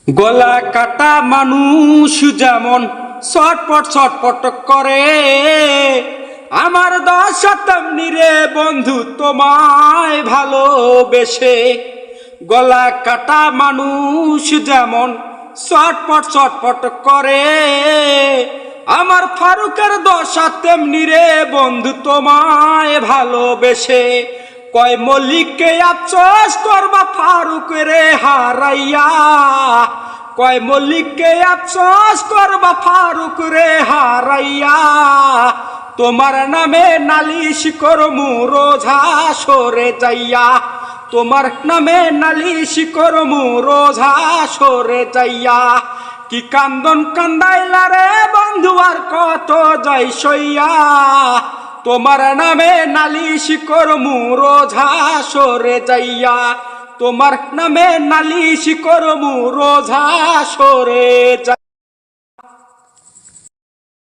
গলা কাটা মানুষ যেমন ছটপট ছটপট করে, আমার দশা তেমনি রে বন্ধু তোমায় ভালোবেসে। গলা কাটা মানুষ যেমন ছটপট ছটপট করে, আমার ফারুকের দশা তেমনি রে বন্ধু তোমায় ভালোবেসে। কয় মল্লিককে আফসোস করবা ফারুক রে হারাইয়া, কয় মল্লিককে আফসোস করবা ফারুক রে হারাইয়া। তোমার নামে নালিশ করমু রোজা সরে যাইয়া, তোমার নামে নালিশ করমু রোজা সরে যাইয়া। কি কান্দন কান্দাইলা রে বন্ধু আর কত যাই সইয়া, তোমার নামে নালিশ করমু রোজা সরে যাইয়া, তোমার নামে নালিশ করমু রোজা সরে যাইয়া।